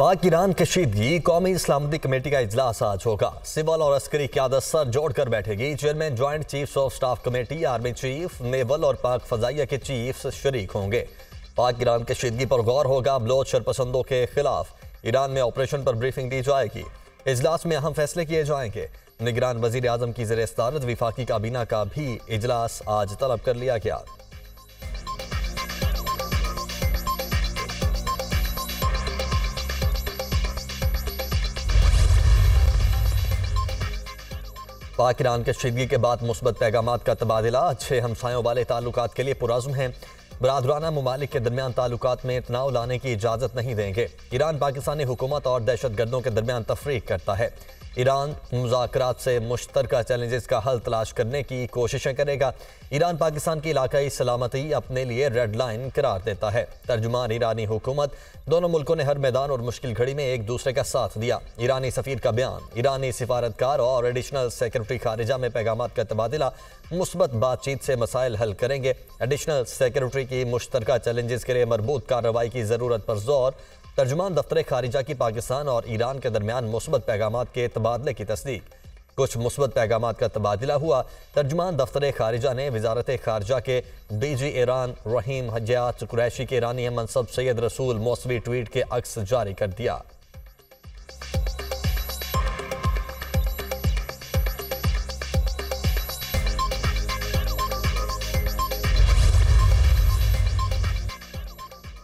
पाक ईरान कशीदगी कौमी सलामती कमेटी का इजलास आज होगा। सिविल और अस्करी क़यादत सर जोड़कर बैठेगी। Chairman joint chiefs of staff committee, army chief, naval और पाक फजाइया के चीफ्स शरीक होंगे। पाक ईरान कशीदगी पर गौर होगा। बलोच शरपसंदों के खिलाफ ईरान में ऑपरेशन पर ब्रीफिंग दी जाएगी। इजलास में अहम फैसले किए जाएंगे। निगरान वजीर आजम की ज़ेर सदारत विफाकी काबीना का भी इजलास आज तलब कर लिया गया। पाक ईरान कशीदगी के बाद मुस्बत पैगामात का तबादला। अच्छे हमसायों वाले ताल्लुकात के लिए पुरअज़्म हैं। बरादराना ममालिक के दरमियान ताल्लुकात में तनाव लाने की इजाज़त नहीं देंगे। ईरान पाकिस्तानी हुकूमत और दहशत गर्दों के दरमियान तफरीक करता है। ईरान मुज़ाकरात से मुश्तरका चैलेंजेस का हल तलाश करने की कोशिशें करेगा। ईरान पाकिस्तान की इलाकाई सलामती अपने लिए रेड लाइन करार देता है। तर्जुमान ईरानी हुकूमत, दोनों मुल्कों ने हर मैदान और मुश्किल घड़ी में एक दूसरे का साथ दिया। ईरानी सफ़ीर का बयान, ईरानी सिफारतकार और एडिशनल सेक्रेटरी खारिजा में पैगामात का तबादला मुस्बत बातचीत से मसाइल हल करेंगे। एडिशनल सेक्रेटरी की मुश्तरका चैलेंजेस के लिए मरबूत कार्रवाई की ज़रूरत पर जोर। तर्जुमान दफ्तर खारिजा की पाकिस्तान और ईरान के दरमियान मुस्बत पैगामात के तबादले की तस्दीक। कुछ मुस्बत पैगामात का तबादला हुआ। तर्जुमान दफ्तर खारिजा ने वजारत खारिजा के DG ईरान रहीम हजात कुरैशी के ईरानी मनसब सैयद रसूल मौसवी ट्वीट के अक्स जारी कर दिया।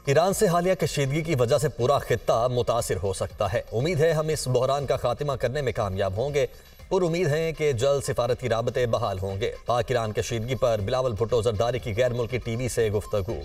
ईरान से हालिया कशीदगी की वजह से पूरा खित्ता मुतासिर हो सकता है। उम्मीद है हम इस बहरान का खात्मा करने में कामयाब होंगे और उम्मीद है कि जल्द सिफारती राबते बहाल होंगे। पाक ईरान कशीदगी पर बिलावल भुट्टो जरदारी की गैर मुल्की TV से गुफ्तगू।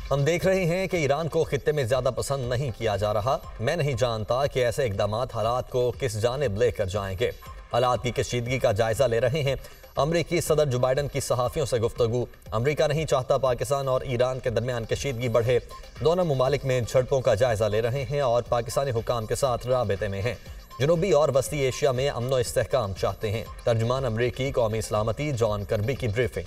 हम देख रहे हैं कि ईरान को खित्ते में ज्यादा पसंद नहीं किया जा रहा। मैं नहीं जानता कि ऐसे इकदाम हालात को किस जानिब लेकर जाएंगे। हालात की कशीदगी का जायजा ले रहे हैं। अमरीकी सदर जो बाइडन की सहाफ़ियों से गुफ्तगू। अमरीका नहीं चाहता पाकिस्तान और ईरान के दरमियान कशीदगी बढ़े। दोनों ममालिक में झड़पों का जायजा ले रहे हैं और पाकिस्तानी हुकाम के साथ राबते में हैं। जनूबी और वस्ती एशिया में अमन व इस्तेहकाम चाहते हैं। तर्जुमान अमरीकी कौमी सलामती जॉन कर्बी की ब्रीफिंग।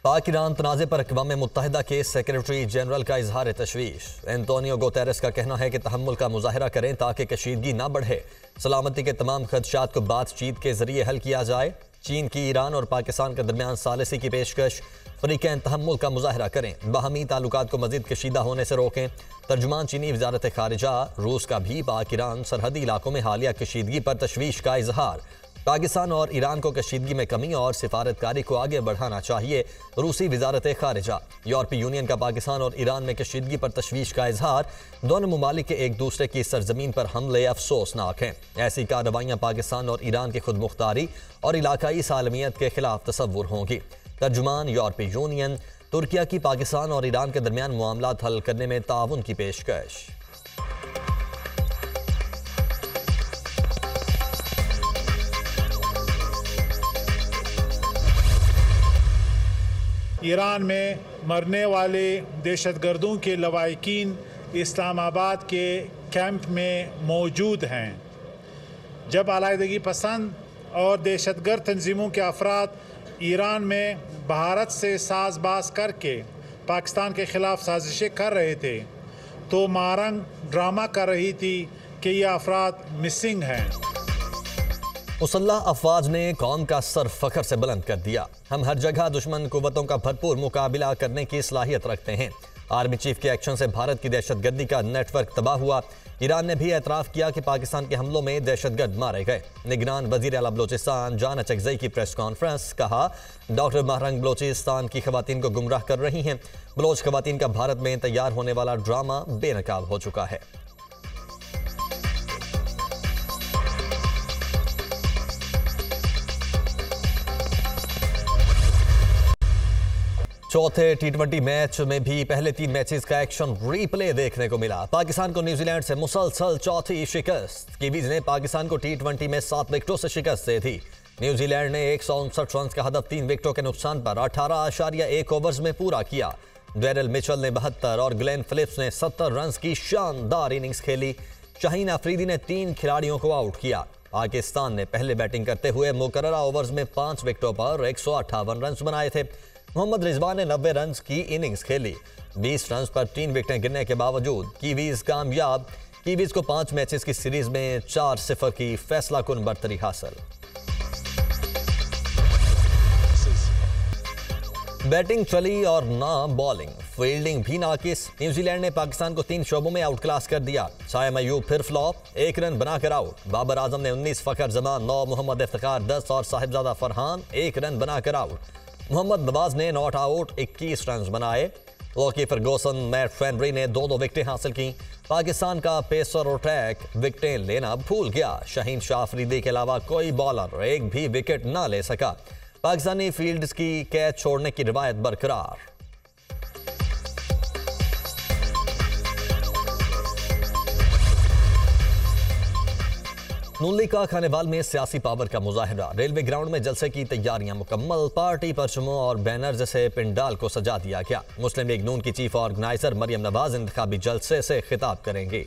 पाक ईरान तनाज़े पर अक़वाम मुत्तहिदा के सेक्रेटरी जनरल का इजहार तशवीश। एंटोनियो गुतेरेस का कहना है कि तहम्मुल का मुजाहरा करें ताकि कशीदगी ना बढ़े। सलामती के तमाम खदशात को बातचीत के जरिए हल किया जाए। चीन की ईरान और पाकिस्तान के दरमियान सालिसी की पेशकश। फ़रीक़ैन तहम्मुल का मुजाहरा करें, बाहमी ताल्लुकात को मज़ीद कशीदा होने से रोकें। तर्जुमान चीनी वजारत खारिजा। रूस का भी पाक ईरान सरहदी इलाकों में हालिया कशीदगी पर तशवीश का इजहार। पाकिस्तान और ईरान को कशीदगी में कमी और सिफारतकारी को आगे बढ़ाना चाहिए। रूसी वजारत खारिजा। यूरोपीय यूनियन का पाकिस्तान और ईरान में कशीदगी पर तशवीश का इजहार। दोनों ममालिक के एक दूसरे की सरजमीन पर हमले अफसोसनाक हैं। ऐसी कार्रवाइयाँ पाकिस्तान और ईरान की खुद मुख्तारी और इलाकाई सालमियत के खिलाफ तसव्वुर होंगी। तर्जुमान यूरोपीय यूनियन, तुर्किया की पाकिस्तान और ईरान के दरमियान मामलात हल करने में ताउन की पेशकश। ईरान में मरने वाले दहशतगर्दों के लवाहिकीन इस्लामाबाद के कैंप में मौजूद हैं। जब अलाइदगी पसंद और दहशतगर्द तंजीमों के अफराद ईरान में भारत से साजबाज करके पाकिस्तान के ख़िलाफ़ साजिशें कर रहे थे तो मारंग ड्रामा कर रही थी कि ये अफराद मिसिंग हैं। मुसल्लह अफवाज ने कौम का सर फखर से बुलंद कर दिया। हम हर जगह दुश्मन कुव्वतों का भरपूर मुकाबला करने की सलाहियत रखते हैं। आर्मी चीफ के एक्शन से भारत की दहशतगर्दी का नेटवर्क तबाह हुआ। ईरान ने भी एतराफ़ किया कि पाकिस्तान के हमलों में दहशतगर्द मारे गए। निगरान वज़ीर आला बलोचिस्तान जान अचकज़ई की प्रेस कॉन्फ्रेंस। कहा, डॉक्टर महरंग बलोचिस्तान की खवातीन को गुमराह कर रही हैं। बलोच खवातीन का भारत में तैयार होने वाला ड्रामा बेनकाब हो चुका है। चौथे T20 मैच में भी पहले 3 मैचेस का एक्शन रीप्ले देखने को मिला। पाकिस्तान को न्यूजीलैंड से मुसलसल चौथी शिकस्त। कीवीज ने पाकिस्तान को T20 में 7 विकेटों से शिकस्त दी थी। न्यूजीलैंड ने 159 रन का हदफ 3 विकेटों के नुकसान पर 18.1 ओवर्स में पूरा किया। डेरिल मिचेल ने 72 और ग्लेन फिलिप्स ने 70 रन की शानदार इनिंग्स खेली। शाहीन अफरीदी ने 3 खिलाड़ियों को आउट किया। पाकिस्तान ने पहले बैटिंग करते हुए मुकर्ररा ओवर्स में 5 विकेटों पर 158 रन बनाए थे। मोहम्मद रिजवान ने 90 रन की इनिंग्स खेली। 20 रन पर 3 विकेटें गिरने के बावजूद कीवीज कामयाब। कीवीज को 5 मैचेस की सीरीज में 4-0 की फैसलाकुन बरतरी हासिल। बैटिंग चली और ना बॉलिंग, फील्डिंग भी नाकिस। न्यूजीलैंड ने पाकिस्तान को 3 शोबों में आउट क्लास कर दिया। शायम अयूब फिर फ्लॉप, 1 रन बनाकर आउट। बाबर आजम ने 19, फखर जमान 9, मोहम्मद इफ्तिखार 10 और साहिबजादा फरहान 1 रन बनाकर आउट। मोहम्मद नवाज ने नॉट आउट 21 रन बनाए। लॉकी फर्गूसन, मैट फेनरी ने 2-2 विकेटें हासिल की। पाकिस्तान का पेसर और ट्रैक विकेटें लेना भूल गया। शाहीन शाह अफरीदी के अलावा कोई बॉलर एक भी विकेट ना ले सका। पाकिस्तानी फील्ड्स की कैच छोड़ने की रिवायत बरकरार। नून लीग का खानेवाल में सियासी पावर का मुजाहिरा। रेलवे ग्राउंड में जलसे की तैयारियां मुकम्मल। पार्टी परचमों और बैनर से पिंडाल को सजा दिया गया। मुस्लिम लीग नून की चीफ ऑर्गेनाइजर मरियम नवाज इंतखाबी जलसे से खिताब करेंगी।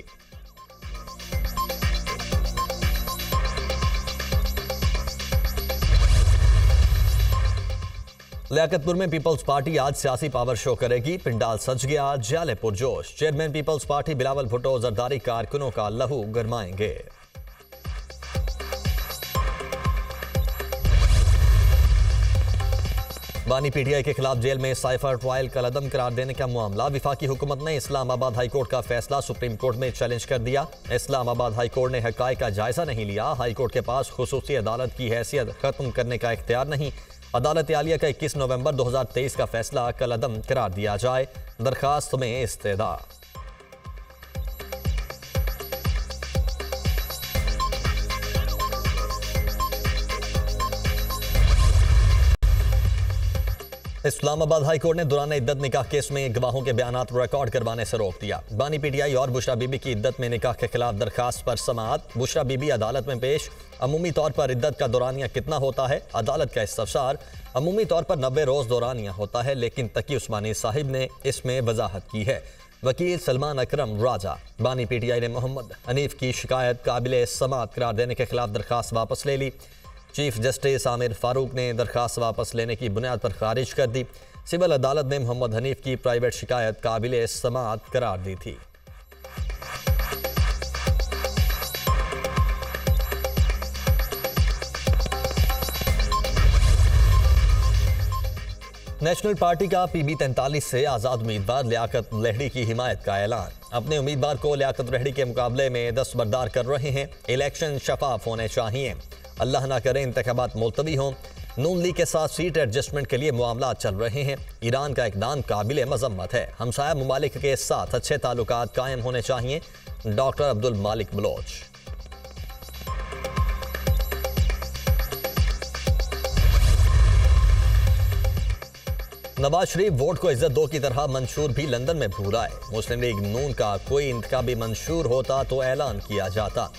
लियाकतपुर में पीपल्स पार्टी आज सियासी पावर शो करेगी। पिंडाल सज गया, जाले पुरजोश। Chairman peoples party Bilawal Bhutto Zardari कारकुनों का लहू गरमाएंगे। बानी पीटीआई के खिलाफ जेल में साइफर ट्रायल कलअदम करार देने का मामला। विफाकी हुकूमत ने इस्लामाबाद हाईकोर्ट का फैसला सुप्रीम कोर्ट में चैलेंज कर दिया। इस्लामाबाद हाईकोर्ट ने हकायक का जायजा नहीं लिया। हाईकोर्ट के पास खुसूसी अदालत की हैसियत खत्म करने का इख्तियार नहीं। अदालत आलिया का 21 नवंबर 2023 का फैसला कलअदम करार दिया जाए। दरखास्त में इस्तेदा। इस्लामाबाद हाईकोर्ट ने दौरान इद्दत निकाह केस में गवाहों के बयानात रिकॉर्ड करवाने से रोक दिया। बानी पीटीआई और बुशरा बीबी की इद्दत में निकाह के खिलाफ दरखास्त पर समाअत। बुशरा बीबी अदालत में पेश। अमूमी तौर पर इद्दत का दौरानिया कितना होता है? अदालत का इस्तफसार। अमूमी तौर पर 90 रोज दौरानिया होता है, लेकिन तकी उस्मानी साहिब ने इसमें वजाहत की है। वकील सलमान अकरम राजा। बानी पीटीआई ने मोहम्मद हनीफ की शिकायत काबिल समाअत करार देने के खिलाफ दरखास्त वापस ले ली। चीफ जस्टिस आमिर फारूक ने दरखास्त वापस लेने की बुनियाद पर खारिज कर दी। सिविल अदालत ने मोहम्मद हनीफ की प्राइवेट शिकायत काबिल समाअत करार दी थी। नेशनल पार्टी का पीबी 43 से आजाद उम्मीदवार लियाकत लहड़ी की हिमायत का ऐलान। अपने उम्मीदवार को लियाकत लहड़ी के मुकाबले में दस्तबरदार कर रहे हैं। इलेक्शन शफाफ होने चाहिए। अल्लाह ना करे इंतखाबात मुलतवी हों। नून लीग के साथ सीट एडजस्टमेंट के लिए मामला चल रहे हैं। ईरान का इक़दाम काबिल मजम्मत है। हमसाया ममालिक के साथ अच्छे ताल्लुकात कायम होने चाहिए। डॉक्टर अब्दुल मालिक बलोच। नवाज शरीफ वोट को इज्जत दो की तरह मंशूर भी लंदन में भूल आए। मुस्लिम लीग नून का कोई इंतखाबी मंशूर होता तो ऐलान किया जाता।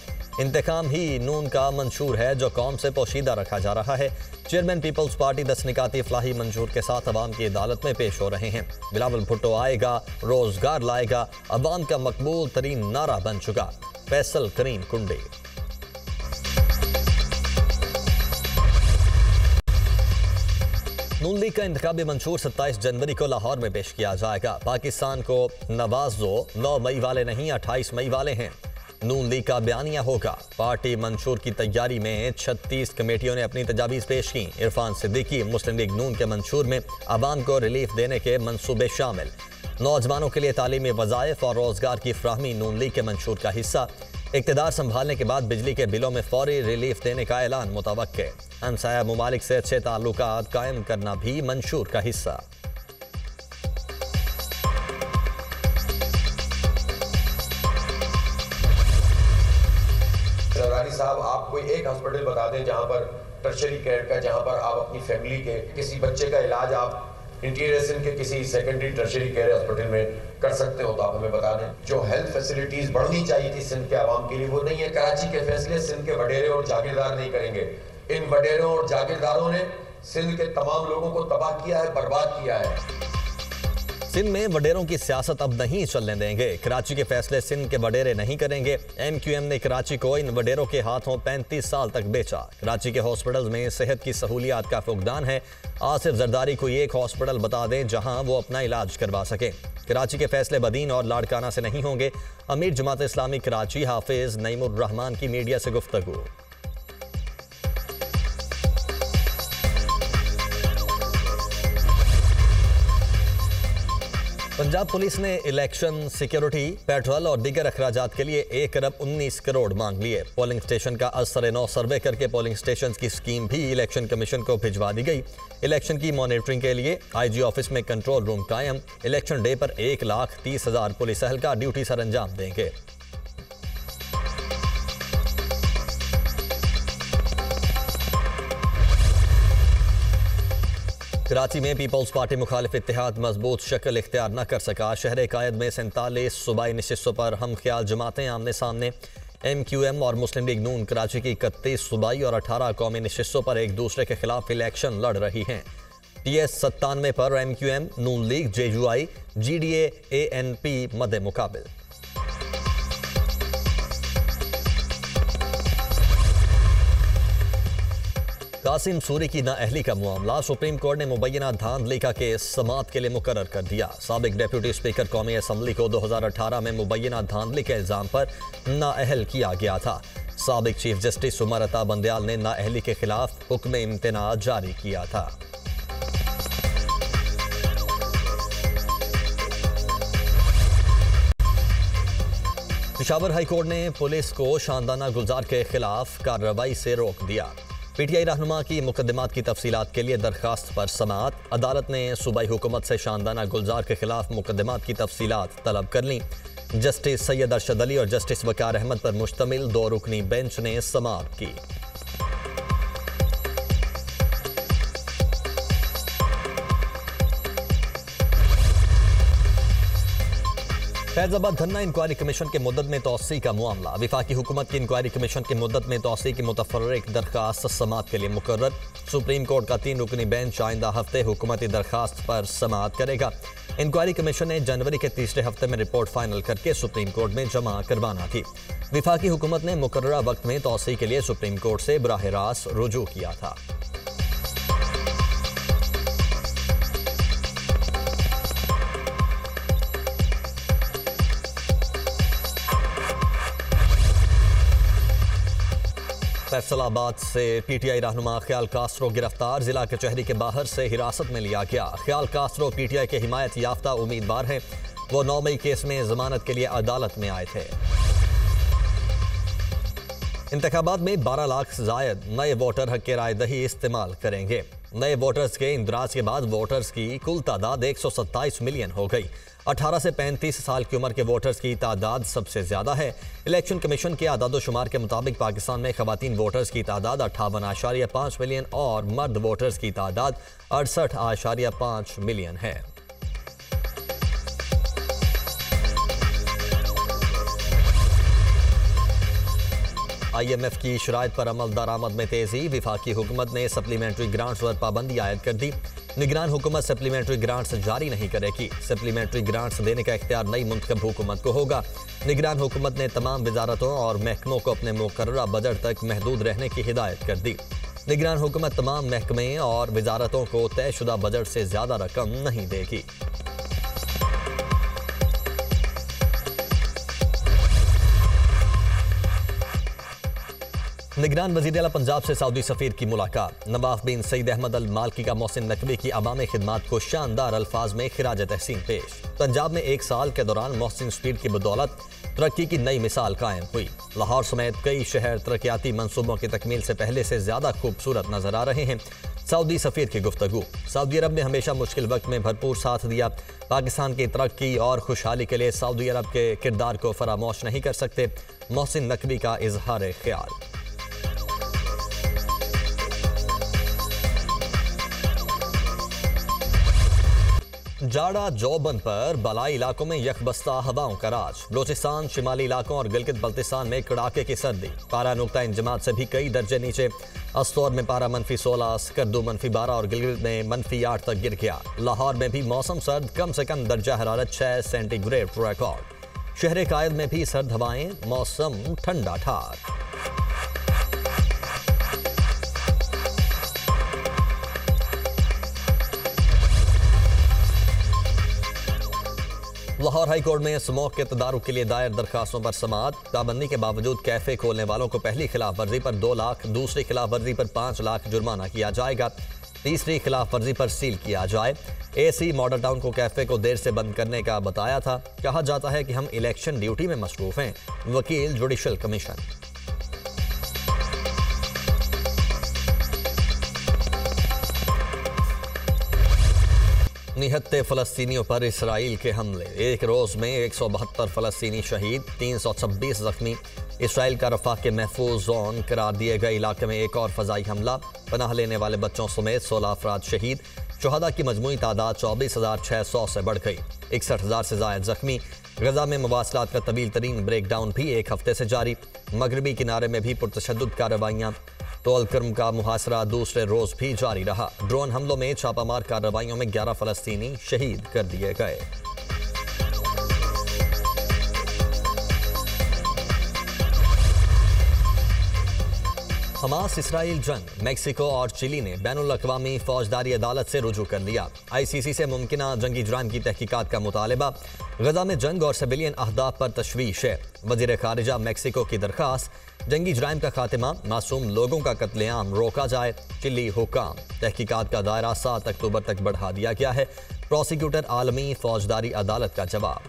इंतकाम ही नून का मंशूर है जो कौम से पोशीदा रखा जा रहा है। चेयरमैन पीपल्स पार्टी 10 निकाती फलाही मंशूर के साथ अवाम की अदालत में पेश हो रहे हैं। बिलावल भुट्टो आएगा, रोजगार लाएगा, अवाम का मकबूल तरीन नारा बन चुका। फैसल करीम कुंडे। नून लीग का इंतखाबी मंशूर 27 जनवरी को लाहौर में पेश किया जाएगा। पाकिस्तान को नवाज दो 9 मई वाले नहीं 28 मई वाले हैं। नून लीग का बयानिया होगा। पार्टी मंशूर की तैयारी में 36 कमेटियों ने अपनी तजावीज़ पेश की। इरफान सिद्दीकी। मुस्लिम लीग नून के मंशूर में आवाम को रिलीफ देने के मंसूबे शामिल। नौजवानों के लिए तालीमी वज़ाइफ और रोजगार की फ्राहमी नून लीग के मंशूर का हिस्सा। इक़्तिदार संभालने के बाद बिजली के बिलों में फौरी रिलीफ देने का ऐलान मुतवक्के। हमसाया ममालिक से अच्छे ताल्लुकात कायम करना भी मंशूर का हिस्सा। साहब, आप कोई एक हॉस्पिटल बता दें जहां पर टर्शरी केयर का, जहां पर आप अपनी फैमिली के किसी बच्चे का इलाज आप इंटीरियर सिंध के किसी सेकेंडरी टर्शरी केयर हॉस्पिटल में कर सकते हो तो आप हमें बता दें। जो हेल्थ फैसिलिटीज बढ़नी चाहिए थी सिंध के आवाम के लिए वो नहीं है। कराची के फैसले सिंध के वडेरे और जागीरदार नहीं करेंगे। इन वडेरों और जागीरदारों ने सिंध के तमाम लोगों को तबाह किया है, बर्बाद किया है। सिंध में वडेरों की सियासत अब नहीं चलने देंगे। कराची के फैसले सिंध के वडेरे नहीं करेंगे। एमक्यूएम ने कराची को इन वडेरों के हाथों 35 साल तक बेचा। कराची के हॉस्पिटल्स में सेहत की सहूलियात का फुकदान है। आसिफ जरदारी को एक हॉस्पिटल बता दें जहां वो अपना इलाज करवा सकें। कराची के फैसले बदीन और लाड़काना से नहीं होंगे। अमीर जमात इस्लामी कराची हाफिज नईमुर रहमान की मीडिया से गुफ्तगू। पंजाब पुलिस ने इलेक्शन सिक्योरिटी, पेट्रोल और दीगर अखराजात के लिए 1 अरब 19 करोड़ मांग लिए। पोलिंग स्टेशन का असर-ए-नौ सर्वे करके पोलिंग स्टेशन की स्कीम भी इलेक्शन कमीशन को भिजवा दी गई। इलेक्शन की मॉनिटरिंग के लिए आईजी ऑफिस में कंट्रोल रूम कायम। इलेक्शन डे पर 1,30,000 पुलिस एहलकार ड्यूटी सर अंजाम देंगे। कराची में पीपल्स पार्टी मुखालिफ इत्तेहाद मजबूत शक्ल इख्तियार न कर सका। शहर कायद में 47 सूबाई नशिस्तों पर हम ख्याल जमातें आमने सामने। एमक्यूएम और मुस्लिम लीग नून कराची की 31 सूबाई और 18 कौमी नशिस्तों पर एक दूसरे के खिलाफ इलेक्शन लड़ रही हैं। TS 97 पर एमक्यूएम, नून लीग, JUI, GDA, ANP मद्दे मुकाबिल। कासिम सूरी की नाअहली का मामला सुप्रीम कोर्ट ने मुबैना धांधली का केस समाअत के लिए मुकर्रर कर दिया। साबिक डिप्टी स्पीकर कौमी असम्बली को 2018 में मुबैना धांधली के इल्जाम पर नाअहल किया गया था। साबिक चीफ जस्टिस उमर अता बंदयाल ने नाअहली के खिलाफ हुक्म इम्तना जारी किया था। पेशावर हाई कोर्ट ने पुलिस को शानदाना गुलजार के खिलाफ कार्रवाई से रोक दिया। PTI रहनुमा की मुकदमात की तफसीलात के लिए दरखास्त पर समाअत। अदालत ने सूबाई हुकूमत से शानदाना गुलजार के खिलाफ मुकदमात की तफसीलात तलब कर ली। जस्टिस सैयद अरशद अली और जस्टिस वकार अहमद पर मुश्तमिल 2 रुकनी बेंच ने समाअत की। फैजाबाद धन्ना इंक्वायरी कमीशन के मुद्दत में तौसी का मामला। विफाकी हुकूमत की इंक्वायरी कमीशन की मुद्दत में तौसी की मुतफर्रिक दरखास्त समाअत के लिए मुकर्रर। सुप्रीम कोर्ट का 3 रुकनी बेंच आइंदा हफ्ते हुकूमती दरखास्त पर समाअत करेगा। इंक्वायरी कमीशन ने जनवरी के तीसरे हफ्ते में रिपोर्ट फाइनल करके सुप्रीम कोर्ट में जमा करवाना थी। विफाकी हुकूमत ने मुकर्ररा वक्त में तौसी के लिए सुप्रीम कोर्ट से बराह रास्त रुजू किया था। फैसलाबाद से PTI रहनुमा ख्याल कास्ट्रो गिरफ्तार। जिला कचहरी के बाहर से हिरासत में लिया गया। ख्याल कास्ट्रो PTI के हिमायत याफ्ता उम्मीदवार हैं। वो 9 मई केस में जमानत के लिए अदालत में आए थे। इंतखाबात में 12 लाख से जायद नए वोटर हक राय दही इस्तेमाल करेंगे। नए वोटर्स के इंदराज के बाद वोटर्स की कुल तादाद 127 मिलियन हो गई। 18 से 35 साल की उम्र के वोटर्स की तादाद सबसे ज्यादा है। इलेक्शन कमीशन के आदादोशुमार के मुताबिक पाकिस्तान में खवातीन वोटर्स की तादाद 58.5 मिलियन और मर्द वोटर्स की तादाद 68.5 मिलियन है। IMF की शराइत पर अमल दरामद में तेजी। विफाकी हुकूमत ने सप्लीमेंट्री ग्रांट्स पर पाबंदी आयद कर दी। निगरान हुकूमत सप्लीमेंट्री ग्रांट्स जारी नहीं करेगी। सप्लीमेंट्री ग्रांट्स देने का इख्तियार नई मुंतखब हुकूमत को होगा। निगरान हुकूमत ने तमाम वजारतों और महकमों को अपने मुकर्ररा बजट तक महदूद रहने की हिदायत कर दी। निगरान हुकूमत तमाम महकमे और वजारतों को तयशुदा बजट से ज्यादा रकम नहीं देगी। निगरान वज़ीर आला पंजाब से सऊदी सफीर की मुलाकात। नवाफ बिन सईद अहमद अल मालकी का मोहसिन नकवी की अवामी खिदमात को शानदार अल्फाज में खिराज तहसीन पेश। पंजाब में 1 साल के दौरान मोहसिन स्पीड की बदौलत तरक्की की नई मिसाल कायम हुई। लाहौर समेत कई शहर तरक्याती मंसूबों की तकमील से पहले से ज्यादा खूबसूरत नजर आ रहे हैं। सऊदी सफीर की गुफ्तगू। सऊदी अरब ने हमेशा मुश्किल वक्त में भरपूर साथ दिया। पाकिस्तान की तरक्की और खुशहाली के लिए सऊदी अरब के किरदार को फरामोश नहीं कर सकते। मोहसिन नकवी का इजहार ख्याल। जाड़ा जौबन पर बलाई इलाकों में यकबस्ता हवाओं का राज। बलोचिस्तान, शिमाली इलाकों और गिलगित बल्तिस्तान में कड़ाके की सर्दी। पारा नुक्ता इंजमात से भी कई दर्जे नीचे। अस्तौर में पारा -16, स्कर्दू -12 और गिलगित में -8 तक गिर गया। लाहौर में भी मौसम सर्द, कम से कम दर्जा हरारत 6 सेंटीग्रेड रिकॉर्ड। शहर कायद में भी सर्द हवाएं, मौसम ठंडा ठार। लाहौर हाई कोर्ट में स्मोक के तदारुक के लिए दायर दरखास्तों पर समाअत। पाबंदी के बावजूद कैफे खोलने वालों को पहली खिलाफ वर्जी पर 2 लाख, दूसरी खिलाफ वर्जी पर 5 लाख जुर्माना किया जाएगा। तीसरी खिलाफ वर्जी पर सील किया जाए। एसी मॉडल टाउन को कैफे को देर से बंद करने का बताया था। कहा जाता है कि हम इलेक्शन ड्यूटी में मसरूफ हैं। वकील जुडिशल कमीशन। निहत्ते फलस्तीनियों पर इसराइल के हमले। एक रोज में 172 फलस्तीनी शहीद, 326 जख्मी। इसराइल का रफा के महफूज जोन करार दिए गए इलाके में एक और फजाई हमला। पनाह लेने वाले बच्चों समेत 16 अफराद शहीद। शुहदा की मजमूई तादाद 24,600 से बढ़ गई। 61,000 से जायद जख्मी। गजा में मवासलात का तवील तरीन ब्रेक डाउन भी एक हफ्ते से जारी। मगरबी किनारे में भी पुरतशद्दुद कार्रवाइयाँ। तोलकर्म का मुहासरा दूसरे रोज भी जारी रहा। ड्रोन हमलों में छापामार कार्रवाइयों में 11 फलस्तीनी शहीद कर दिए गए। हमास इसराइल जंग। मेक्सिको और चिली ने बैनुल अक़वामी फौजदारी अदालत से रुजू कर लिया। ICC से मुमकिना जंगी जुराइम की तहकीकात का मुतालबा। गजा में जंग और सिविलियन अहदाफ पर तशवीश है। वज़ीर ख़ारिजा मेक्सिको की दरखास्त, जंगी जुराइम का खात्मा, मासूम लोगों का कत्लेआम रोका जाए। चिली हुक्काम, तहकीकात का दायरा 7 अक्टूबर तक बढ़ा दिया गया है। प्रोसिक्यूटर आलमी फौजदारी अदालत का जवाब।